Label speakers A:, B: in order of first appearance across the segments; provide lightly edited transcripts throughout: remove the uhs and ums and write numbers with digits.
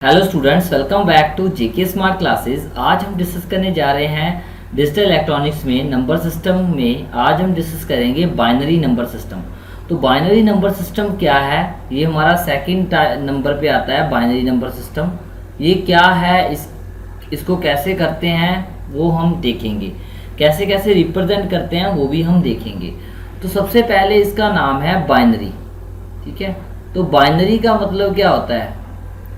A: Hello students, welcome back to JK smart classes. आज हम discuss करने जा रहे हैं डिजिटल इलेक्ट्रॉनिक्स में नंबर सिस्टम में। आज हम डिस्कस करेंगे बाइनरी नंबर सिस्टम। तो बाइनरी नंबर सिस्टम क्या है, ये हमारा सेकंड नंबर पे आता है। बाइनरी नंबर सिस्टम ये क्या है, इसको कैसे करते हैं वो हम देखेंगे, कैसे कैसे रिप्रेजेंट करते हैं वो भी हम देखेंगे। तो सबसे पहले इसका नाम है बाइनरी। ठीक है, तो बाइनरी का मतलब क्या होता है,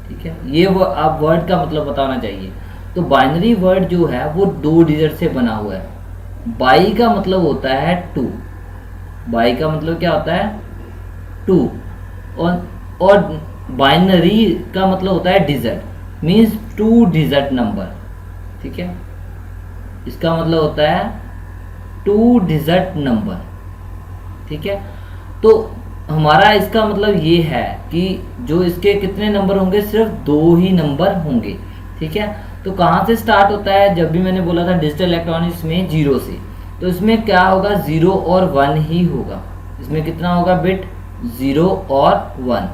A: ठीक है, ये वो आप वर्ड का मतलब बताना चाहिए। तो बाइनरी वर्ड जो है वो 2 डिजिट से बना हुआ है। बाई का मतलब होता है 2। बाई का मतलब क्या होता है 2। और बाइनरी का मतलब होता है डिजिट, मीन्स 2 डिजिट नंबर। ठीक है, इसका मतलब होता है 2 डिजिट नंबर। ठीक है, तो हमारा इसका मतलब ये है कि जो इसके कितने नंबर होंगे, सिर्फ 2 ही नंबर होंगे। ठीक है, तो कहाँ से स्टार्ट होता है, जब भी मैंने बोला था डिजिटल इलेक्ट्रॉनिक्स में 0 से, तो इसमें क्या होगा 0 और 1 ही होगा। इसमें कितना होगा बिट, 0 और 1।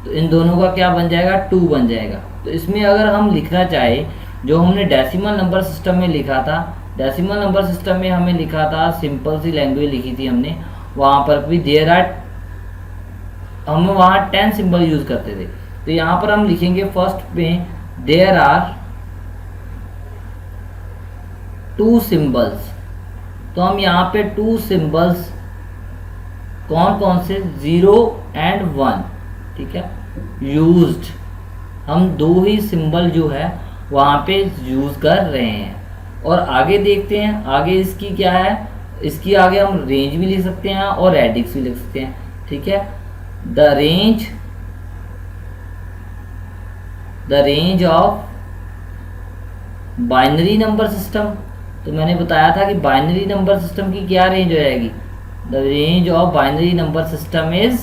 A: तो इन दोनों का क्या बन जाएगा, 2 बन जाएगा। तो इसमें अगर हम लिखना चाहे, जो हमने डेसिमल नंबर सिस्टम में लिखा था, डेसिमल नंबर सिस्टम में हमें लिखा था, सिंपल सी लैंग्वेज लिखी थी हमने, वहाँ पर भी देयर आर, हम वहाँ 10 सिंबल यूज करते थे। तो यहाँ पर हम लिखेंगे फर्स्ट में देयर आर 2 सिंबल्स। तो हम यहाँ पे 2 सिंबल्स कौन कौन से, 0 एंड 1। ठीक है, यूज्ड, हम 2 ही सिंबल जो है वहाँ पे यूज कर रहे हैं। और आगे देखते हैं, आगे इसकी क्या है, इसकी आगे हम रेंज भी लिख सकते हैं और रेडिक्स भी लिख सकते हैं। ठीक है, the range of binary number system. तो मैंने बताया था कि बाइनरी नंबर सिस्टम की क्या रेंज हो जाएगी, the range of binary number system is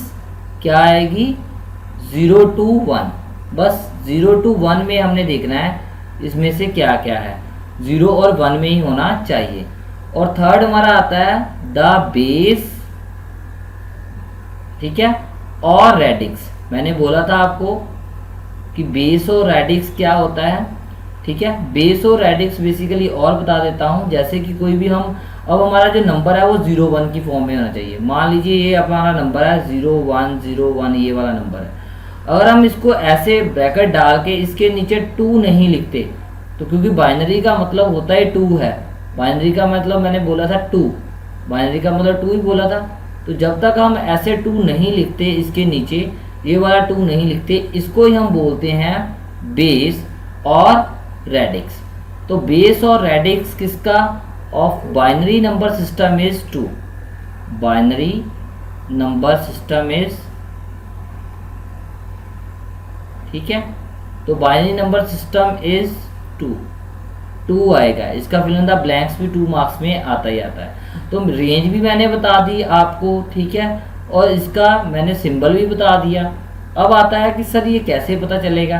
A: क्या आएगी, 0 to 1। बस 0 to 1 में हमने देखना है इसमें से क्या क्या है, 0 और 1 में ही होना चाहिए। और थर्ड हमारा आता है द बेस। ठीक है, और रेडिक्स। मैंने बोला था आपको कि बेस और रेडिक्स क्या होता है। ठीक है, बेस और रेडिक्स बेसिकली और बता देता हूँ। जैसे कि कोई भी हम, अब हमारा जो नंबर है वो 0 1 की फॉर्म में होना चाहिए। मान लीजिए ये हमारा नंबर है 0 1 0 1, ये वाला नंबर है। अगर हम इसको ऐसे ब्रैकेट डाल के इसके नीचे 2 नहीं लिखते, तो क्योंकि बाइनरी का मतलब होता है 2 है, बाइनरी का मतलब मैंने बोला था 2, बाइनरी का मतलब 2 ही बोला था। तो जब तक हम ऐसे 2 नहीं लिखते, इसके नीचे ये वाला 2 नहीं लिखते, इसको ही हम बोलते हैं बेस और रेडिक्स। तो बेस और रेडिक्स किसका, of binary number system is 2। Binary number system is, ठीक है, तो बाइनरी नंबर सिस्टम इज 2 आएगा। इसका फिल इन द ब्लैंक्स भी 2 मार्क्स में आता ही आता है। तो रेंज भी मैंने बता दी आपको, ठीक है, और इसका मैंने सिंबल भी बता दिया। अब आता है कि सर ये कैसे पता चलेगा।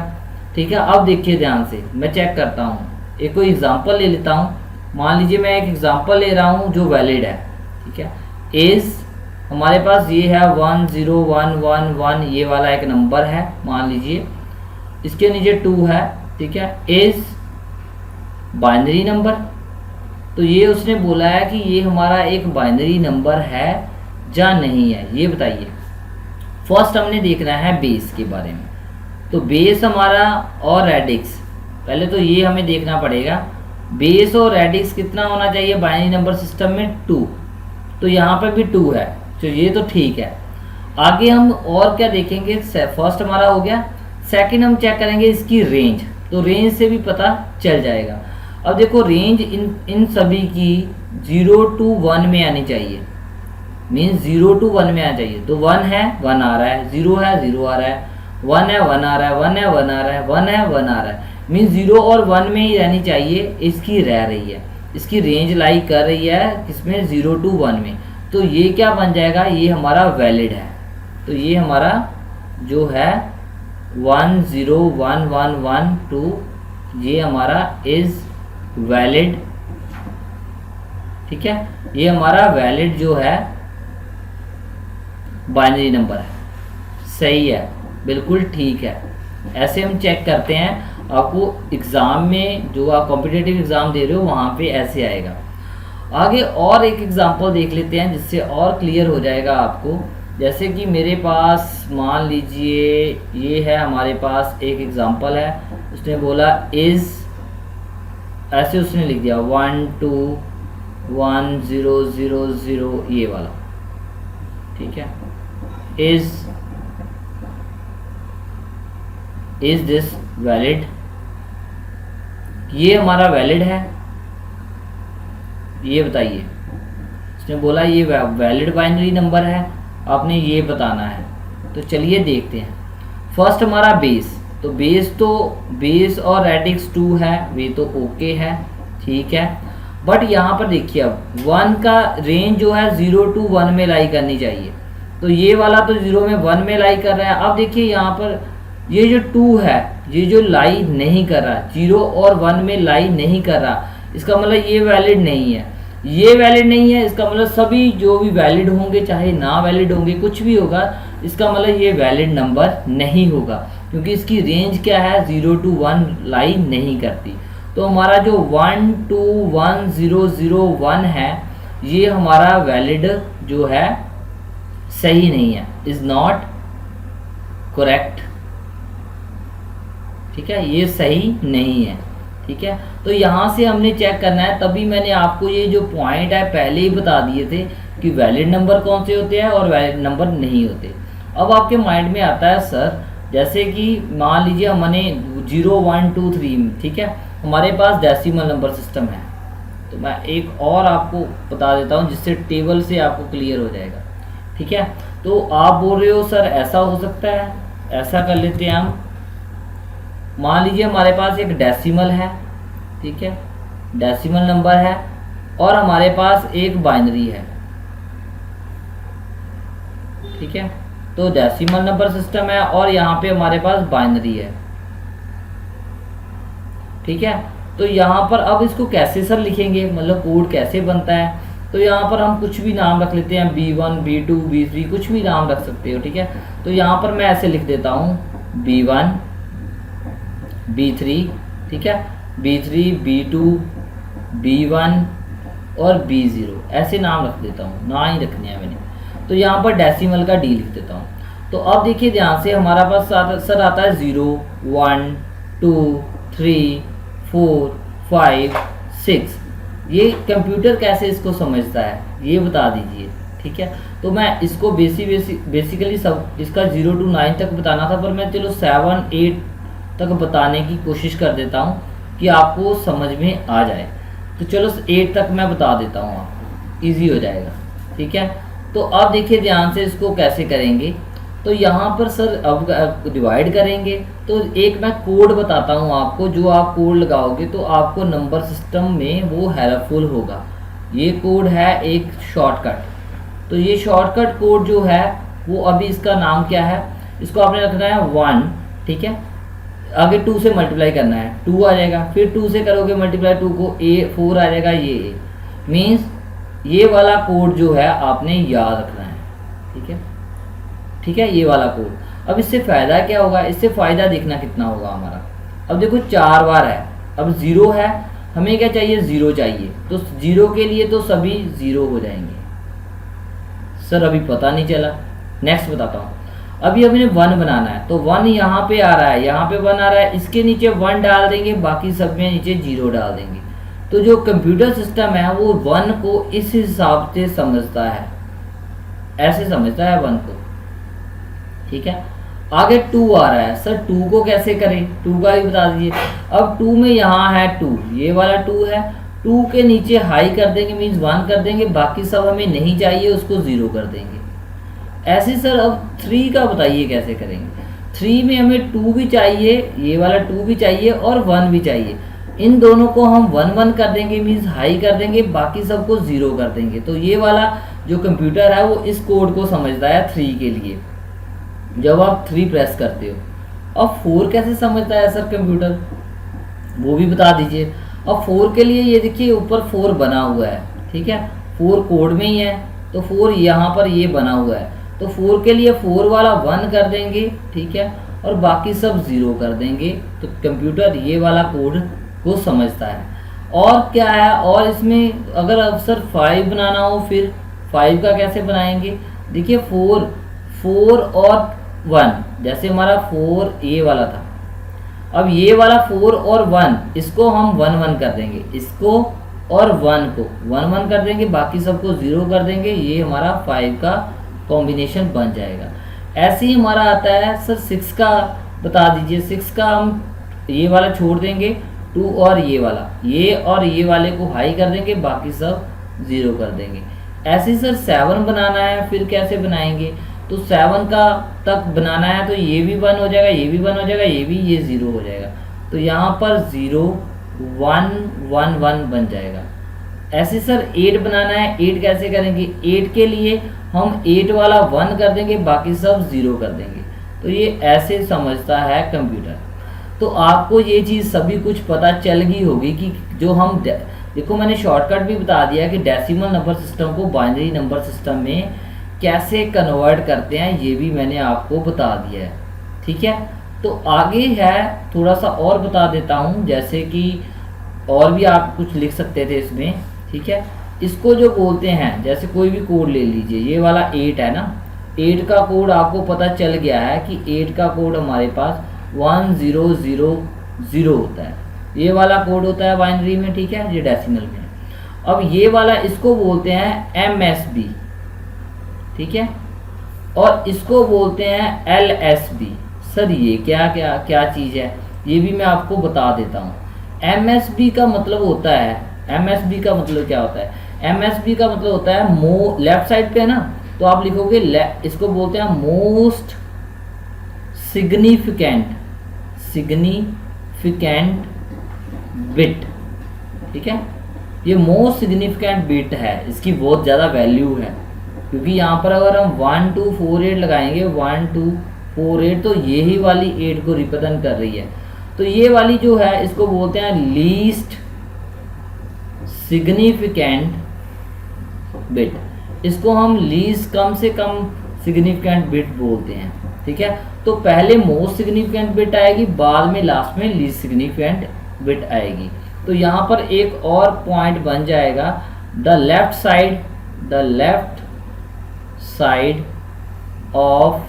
A: ठीक है, अब देखिए ध्यान से, मैं चेक करता हूँ, एक कोई एग्जांपल ले लेता हूँ। मान लीजिए मैं एक एग्जांपल ले रहा हूँ जो वैलिड है। ठीक है, इज हमारे पास ये है 1 0 1 1 1, ये वाला एक नंबर है, मान लीजिए इसके नीचे 2 है। ठीक है, इज बाइनरी नंबर। तो ये उसने बोला है कि ये हमारा एक बाइनरी नंबर है या नहीं है, ये बताइए। फर्स्ट हमने देखना है बेस के बारे में। तो बेस हमारा और रेडिक्स, पहले तो ये हमें देखना पड़ेगा, बेस और रेडिक्स कितना होना चाहिए बाइनरी नंबर सिस्टम में, 2। तो यहाँ पर भी 2 है, तो ये तो ठीक है। आगे हम और क्या देखेंगे, फर्स्ट हमारा हो गया। सेकंड हम चेक करेंगे इसकी रेंज, तो रेंज से भी पता चल जाएगा। अब देखो रेंज इन सभी की 0 to 1 में आनी चाहिए, मीन्स 0 to 1 में आना चाहिए। तो 1 है 1 आ रहा है, 0 है 0 आ रहा है, 1 है 1 आ रहा है, 1 है 1 आ रहा है, 1 है 1 आ रहा है, मीन्स 0 और 1 में ही रहनी चाहिए। इसकी रह रही है, इसकी रेंज लाई कर रही है किसमें, 0 to 1 में। तो ये क्या बन जाएगा, ये हमारा वैलिड है। तो ये हमारा जो है 1 0 1 1 1 2, ये हमारा इज वैलिड। ठीक है, ये हमारा वैलिड जो है बाइनरी नंबर है, सही है, बिल्कुल ठीक है। ऐसे हम चेक करते हैं। आपको एग्ज़ाम में जो आप कॉम्पिटिटिव एग्ज़ाम दे रहे हो वहाँ पे ऐसे आएगा। आगे और एक एग्ज़ाम्पल देख लेते हैं जिससे और क्लियर हो जाएगा आपको। जैसे कि मेरे पास मान लीजिए ये है, हमारे पास एक एग्ज़ाम्पल है। उसने बोला इज़, ऐसे उसने लिख दिया 1 2 1 0 0 0 ये वाला, ठीक है। इज दिस वैलिड, ये हमारा वैलिड है, ये बताइए। उसने बोला ये वैलिड बाइनरी नंबर है, आपने ये बताना है। तो चलिए देखते हैं। फर्स्ट हमारा बेस, तो बेस और रेडिक्स 2 है, वे तो ओके है, ठीक है। बट यहाँ पर देखिए अब 1 का रेंज जो है 0 to 1 में लाई करनी चाहिए। तो ये वाला तो 0 में 1 में लाई कर रहा है। अब देखिए यहाँ पर ये जो 2 है, ये जो लाई नहीं कर रहा, 0 और 1 में लाई नहीं कर रहा, इसका मतलब ये वैलिड नहीं है। ये वैलिड नहीं है, इसका मतलब सभी जो भी वैलिड होंगे, चाहे ना वैलिड होंगे, कुछ भी होगा, इसका मतलब ये वैलिड नंबर नहीं होगा, क्योंकि इसकी रेंज क्या है, 0 to 1 लाई नहीं करती। तो हमारा जो 1 2 1 0 0 1 है, ये हमारा वैलिड जो है सही नहीं है, इज नॉट करेक्ट, ठीक है, ये सही नहीं है, ठीक है। तो यहाँ से हमने चेक करना है, तभी मैंने आपको ये जो पॉइंट है पहले ही बता दिए थे कि वैलिड नंबर कौन से होते हैं और वैलिड नंबर नहीं होते। अब आपके माइंड में आता है सर, जैसे कि मान लीजिए हमने 0 1 2 3, ठीक है, हमारे पास डेसिमल नंबर सिस्टम है। तो मैं एक और आपको बता देता हूँ जिससे टेबल से आपको क्लियर हो जाएगा, ठीक है। तो आप बोल रहे हो सर ऐसा हो सकता है, ऐसा कर लेते हैं हम। मान लीजिए हमारे पास एक डेसिमल है, ठीक है, डेसिमल नंबर है, और हमारे पास एक बाइनरी है, ठीक है। तो डेसिमल नंबर सिस्टम है और यहाँ पे हमारे पास बाइनरी है, ठीक है। तो यहाँ पर अब इसको कैसे सर लिखेंगे, मतलब कोड कैसे बनता है। तो यहाँ पर हम कुछ भी नाम रख लेते हैं, B1 B2 B3, कुछ भी नाम रख सकते हो, ठीक है। तो यहाँ पर मैं ऐसे लिख देता हूँ B1 B3, ठीक है, B3 B2 B1 और B0, ऐसे नाम रख देता हूँ, ना ही रखने हैं मैंने। तो यहाँ पर डेसिमल का D लिख देता हूँ। तो अब देखिए ध्यान से, हमारा पास सर आता है 0 1 2 3 4 5 6। ये कंप्यूटर कैसे इसको समझता है ये बता दीजिए, ठीक है। तो मैं इसको बेसिकली सब इसका 0 to 9 तक बताना था, पर मैं चलो 7 8 तक बताने की कोशिश कर देता हूँ कि आपको समझ में आ जाए। तो चलो 8 तक मैं बता देता हूँ, आपको ईजी हो जाएगा, ठीक है। तो अब देखिए ध्यान से इसको कैसे करेंगे। तो यहाँ पर सर अब डिवाइड करेंगे, तो एक मैं कोड बताता हूँ आपको, जो आप कोड लगाओगे तो आपको नंबर सिस्टम में वो हेल्पफुल होगा। ये कोड है एक शॉर्टकट। तो ये शॉर्टकट कोड जो है वो अभी इसका नाम क्या है, इसको आपने रखना है 1, ठीक है। आगे 2 से मल्टीप्लाई करना है, 2 आ जाएगा, फिर 2 से करोगे मल्टीप्लाई 2 को 4 आ जाएगा, ये मीन्स ये वाला कोड जो है आपने याद रखना है, ठीक है, ठीक है, ये वाला कोड। अब इससे फ़ायदा क्या होगा, इससे फ़ायदा देखना कितना होगा हमारा। अब देखो 4 बार है, अब 0 है, हमें क्या चाहिए, 0 चाहिए। तो 0 के लिए तो सभी 0 हो जाएंगे। सर अभी पता नहीं चला, नेक्स्ट बताता हूँ। अभी हमने 1 बनाना है, तो 1 यहाँ पे आ रहा है, यहाँ पे 1 आ रहा है, इसके नीचे 1 डाल देंगे, बाकी सब में नीचे 0 डाल देंगे। तो जो कंप्यूटर सिस्टम है वो 1 को इस हिसाब से समझता है, ऐसे समझता है 1 को, ठीक है। आगे 2 आ रहा है, सर 2 को कैसे करें, 2 का भी बता दीजिए। अब 2 में यहाँ है 2, ये वाला 2 है, 2 के नीचे हाई कर देंगे, मीन्स 1 कर देंगे, बाकी सब हमें नहीं चाहिए, उसको 0 कर देंगे। ऐसे सर अब 3 का बताइए कैसे करेंगे। 3 में हमें 2 भी चाहिए, ये वाला 2 भी चाहिए और 1 भी चाहिए, इन दोनों को हम 1 1 कर देंगे, मीन्स हाई कर देंगे, बाकी सबको 0 कर देंगे। तो ये वाला जो कंप्यूटर है वो इस कोड को समझता है 3 के लिए, जब आप 3 प्रेस करते हो। अब 4 कैसे समझता है सर कंप्यूटर, वो भी बता दीजिए। अब 4 के लिए ये देखिए ऊपर 4 बना हुआ है, ठीक है, 4 कोड में ही है, तो 4 यहाँ पर ये बना हुआ है। तो 4 के लिए 4 वाला 1 कर देंगे, ठीक है, और बाकी सब ज़ीरो कर देंगे। तो कंप्यूटर ये वाला कोड को समझता है। और क्या है, और इसमें अगर अब सर 5 बनाना हो, फिर 5 का कैसे बनाएंगे? देखिए 4 और 1, जैसे हमारा 4 ये वाला था, अब ये वाला 4 और 1 इसको हम 1 1 कर देंगे, इसको और 1 को 1 1 कर देंगे, बाकी सबको 0 कर देंगे। ये हमारा 5 का कॉम्बिनेशन बन जाएगा। ऐसे ही हमारा आता है सर 6 का, बता दीजिए 6 का हम ये वाला छोड़ देंगे, 2 और ये वाला, ये और ये वाले को हाई कर देंगे, बाकी सब 0 कर देंगे। ऐसे ही सर 7 बनाना है, फिर कैसे बनाएंगे? तो 7 का तक बनाना है तो ये भी 1 हो जाएगा, ये भी 1 हो जाएगा, ये 0 हो जाएगा। तो यहाँ पर 0 1 1 1 बन जाएगा। ऐसे सर 8 बनाना है, 8 कैसे करेंगे? 8 के लिए हम 8 वाला 1 कर देंगे, बाकी सब 0 कर देंगे। तो ये ऐसे समझता है कंप्यूटर। तो आपको ये चीज़ सभी कुछ पता चल गई होगी कि जो हम देखो मैंने शॉर्टकट भी बता दिया कि डेसिमल नंबर सिस्टम को बाइनरी नंबर सिस्टम में कैसे कन्वर्ट करते हैं, ये भी मैंने आपको बता दिया है। ठीक है, तो आगे है थोड़ा सा और बता देता हूँ, जैसे कि और भी आप कुछ लिख सकते थे इसमें। ठीक है, इसको जो बोलते हैं, जैसे कोई भी कोड ले लीजिए, ये वाला 8 है ना, 8 का कोड आपको पता चल गया है कि 8 का कोड हमारे पास 1000 होता है। ये वाला कोड होता है बाइनरी में, ठीक है, ये डेसिमल में। अब ये वाला इसको बोलते हैं MSB, ठीक है, और इसको बोलते हैं LSB। सर ये क्या चीज़ है, ये भी मैं आपको बता देता हूँ। MSB का मतलब होता है, MSB का मतलब क्या होता है? MSB का मतलब होता है लेफ्ट साइड पे है ना, तो आप लिखोगे इसको बोलते हैं मोस्ट सिग्निफिकेंट बिट। ठीक है, ये मोस्ट सिग्निफिकेंट बिट है, इसकी बहुत ज़्यादा वैल्यू है, क्योंकि यहाँ पर अगर हम 1248 लगाएंगे 1248, तो यही वाली 8 को रिप्रेजेंट कर रही है। तो ये वाली जो है इसको बोलते हैं लीस्ट सिग्निफिकेंट बिट, इसको हम लीस्ट कम से कम सिग्निफिकेंट बिट बोलते हैं। ठीक है, तो पहले मोस्ट सिग्निफिकेंट बिट आएगी, बाद में लास्ट में लीस्ट सिग्निफिकेंट बिट आएगी। तो यहाँ पर एक और पॉइंट बन जाएगा, the left side of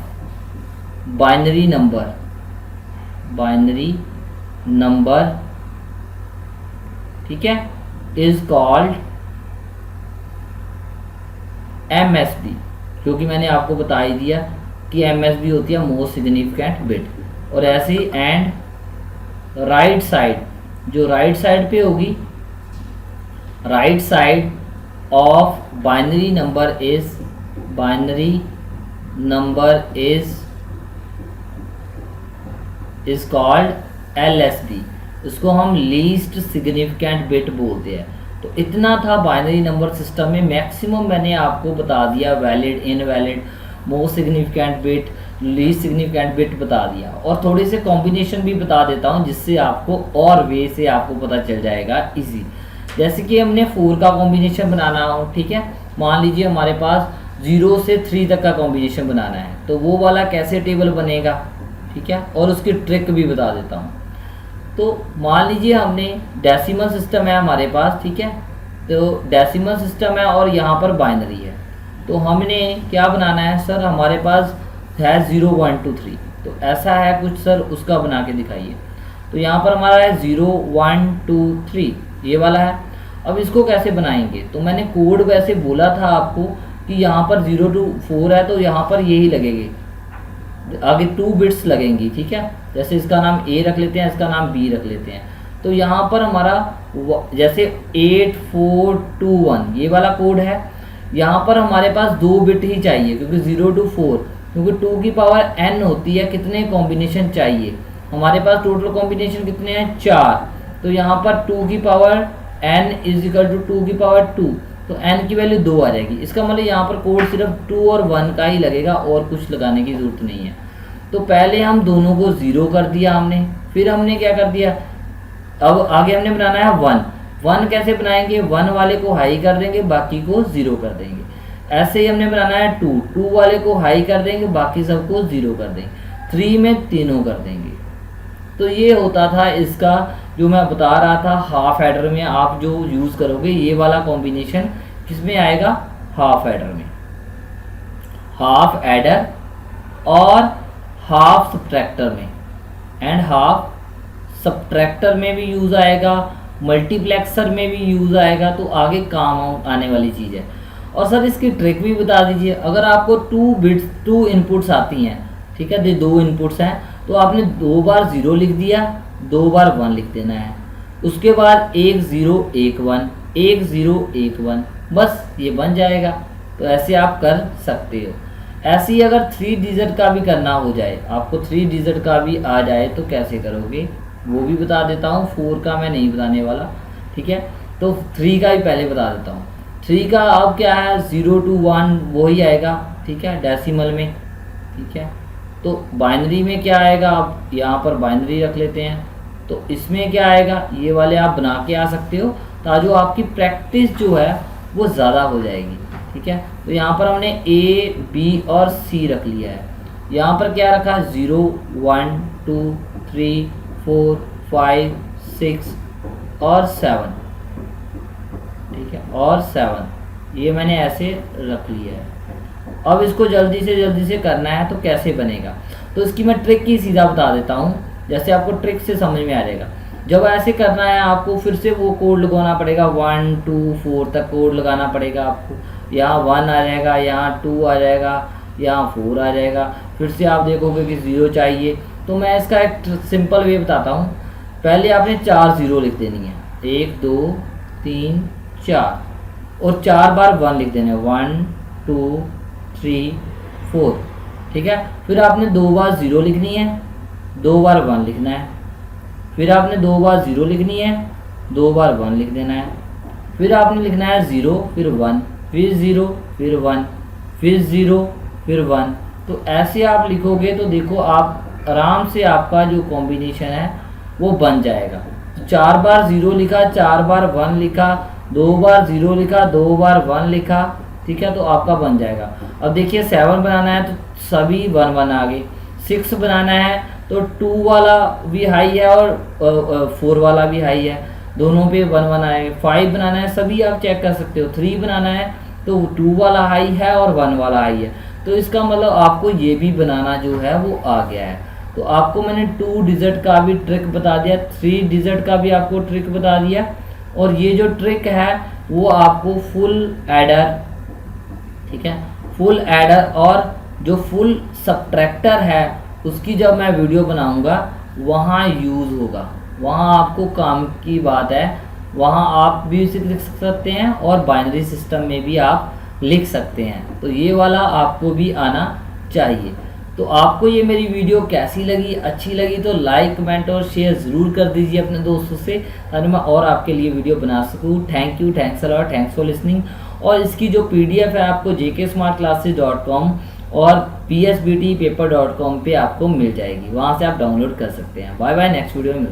A: binary number, ठीक है, इज कॉल्ड MSB, क्योंकि मैंने आपको बता ही दिया कि MSB होती है मोस्ट सिग्निफिकेंट बिट। और ऐसे ही एंड राइट साइड, जो राइट साइड पे होगी, right side of binary number is called LSB, इसको हम लीस्ट सिग्निफिकेंट बिट बोलते हैं। तो इतना था बाइनरी नंबर सिस्टम में, मैक्सिमम मैंने आपको बता दिया, valid, invalid, most significant bit, least significant bit बता दिया, और थोड़े से कॉम्बिनेशन भी बता देता हूँ, जिससे आपको और वे से आपको पता चल जाएगा इजी। जैसे कि हमने 4 का कॉम्बिनेशन बनाना हो, ठीक है, मान लीजिए हमारे पास 0 से 3 तक का कॉम्बिनेशन बनाना है, तो वो वाला कैसे टेबल बनेगा, ठीक है, और उसकी ट्रिक भी बता देता हूँ। तो मान लीजिए हमने डेसिमल सिस्टम है हमारे पास, ठीक है, तो डेसिमल सिस्टम है और यहाँ पर बाइनरी है, तो हमने क्या बनाना है? सर हमारे पास है 0 1 2 3, तो ऐसा है कुछ, सर उसका बना के दिखाइए। तो यहाँ पर हमारा है 0 1 2 3, ये वाला है। अब इसको कैसे बनाएंगे? तो मैंने कोड वैसे बोला था आपको कि यहाँ पर 0 to 4 है, तो यहाँ पर यही लगेगी, आगे 2 बिट्स लगेंगी, ठीक है, जैसे इसका नाम A रख लेते हैं, इसका नाम B रख लेते हैं। तो यहाँ पर हमारा जैसे 8 4 2 1 ये वाला कोड है, यहाँ पर हमारे पास 2 बिट ही चाहिए, क्योंकि 0 to 4, क्योंकि 2 की पावर n होती है, कितने कॉम्बिनेशन चाहिए हमारे पास? टोटल कॉम्बिनेशन कितने हैं? 4। तो यहाँ पर 2 की power n is equal to 2 की पावर 2, तो n की वैल्यू 2 आ जाएगी। इसका मतलब यहाँ पर कोड सिर्फ 2 और 1 का ही लगेगा, और कुछ लगाने की ज़रूरत नहीं है। तो पहले हम दोनों को 0 कर दिया हमने, फिर हमने क्या कर दिया, अब आगे हमने बनाना है 1 कैसे बनाएंगे? 1 वाले को हाई कर देंगे, बाकी को 0 कर देंगे। ऐसे ही हमने बनाना है 2 वाले को हाई कर देंगे, बाकी सबको 0 कर देंगे। 3 में तीनों कर देंगे। तो ये होता था इसका, जो मैं बता रहा था हाफ एडर में आप जो यूज़ करोगे ये वाला कॉम्बिनेशन किस में आएगा, हाफ एडर में। हाफ एडर और हाफ सब्ट्रैक्टर में, एंड हाफ सब्ट्रैक्टर में भी यूज़ आएगा, मल्टीप्लेक्सर में भी यूज़ आएगा, तो आगे काम आने वाली चीज़ है। और सर इसकी ट्रिक भी बता दीजिए। अगर आपको 2 इनपुट्स आती हैं, ठीक है, 2 इनपुट्स हैं, तो आपने 2 बार 0 लिख दिया, 2 बार 1 लिख देना है, उसके बाद 1 0 1 1 1 0 1 1, बस ये बन जाएगा। तो ऐसे आप कर सकते हो। ऐसे ही अगर 3 डिजिट का भी करना हो जाए, आपको 3 डिजिट का भी आ जाए तो कैसे करोगे वो भी बता देता हूँ। 4 का मैं नहीं बताने वाला, ठीक है, तो 3 का भी पहले बता देता हूँ। 3 का अब क्या है, 0 to 1 वही आएगा, ठीक है, डेसिमल में, ठीक है। तो बाइनरी में क्या आएगा, आप यहाँ पर बाइनरी रख लेते हैं, तो इसमें क्या आएगा, ये वाले आप बना के आ सकते हो, ताकि आपकी प्रैक्टिस जो है वो ज़्यादा हो जाएगी, ठीक है। तो यहाँ पर हमने A, B और C रख लिया है। यहाँ पर क्या रखा, 0 1 2 3 4 5 6 और 7, ठीक है, और 7, ये मैंने ऐसे रख लिया है। अब इसको जल्दी से करना है, तो कैसे बनेगा, तो इसकी मैं ट्रिक की सीधा बता देता हूँ, जैसे आपको ट्रिक से समझ में आ जाएगा। जब ऐसे करना है आपको फिर से वो कोड लगाना पड़ेगा, 1 2 4 तक कोड लगाना पड़ेगा आपको। यहाँ 1 आ जाएगा, यहाँ 2 आ जाएगा, यहाँ 4 आ जाएगा, फिर से आप देखोगे कि 0 चाहिए। तो मैं इसका एक सिंपल वे बताता हूँ। पहले आपने 4 0 लिख देनी है, 1 2 3 4, और 4 बार 1 लिख देना है, 1 2 3 4, ठीक है। फिर आपने 2 बार 0 लिखनी है, 2 बार 1 लिखना है, फिर आपने 2 बार 0 लिखनी है, 2 बार 1 लिख देना है, फिर आपने लिखना है 0 फिर 1 फिर 0 फिर 1 फिर 0 फिर 1। तो ऐसे आप लिखोगे तो देखो आप आराम से आपका जो कॉम्बिनेशन है वो बन जाएगा। तो 4 बार 0 लिखा, 4 बार 1 लिखा, 2 बार 0 लिखा, 2 बार 1 लिखा, ठीक है, तो आपका बन जाएगा। अब देखिए 7 बनाना है तो सभी 1 1 आ गए। 6 बनाना है तो 2 वाला भी हाई है और 4 वाला भी हाई है, दोनों पे 1 1 आएगा। 5 बनाना है, सभी आप चेक कर सकते हो। 3 बनाना है तो 2 वाला हाई है और 1 वाला हाई है, तो इसका मतलब आपको ये भी बनाना जो है वो आ गया है। तो आपको मैंने 2 डिजिट का भी ट्रिक बता दिया, 3 डिजिट का भी आपको ट्रिक बता दिया, और ये जो ट्रिक है वो आपको फुल एडर, ठीक है, फुल एडर और जो फुल सब्ट्रैक्टर है उसकी जब मैं वीडियो बनाऊंगा वहाँ यूज़ होगा, वहाँ आपको काम की बात है, वहाँ आप भी इसे लिख सकते हैं और बाइनरी सिस्टम में भी आप लिख सकते हैं। तो ये वाला आपको भी आना चाहिए। तो आपको ये मेरी वीडियो कैसी लगी, अच्छी लगी तो लाइक कमेंट और शेयर ज़रूर कर दीजिए अपने दोस्तों से, ताकि मैं और आपके लिए वीडियो बना सकूँ। Thank you, thanks a lot, thanks for listening. और इसकी जो PDF है आपको jksmartclasses.com और psbtpaper.com पे आपको मिल जाएगी, वहाँ से आप डाउनलोड कर सकते हैं। बाय बाय, नेक्स्ट वीडियो में।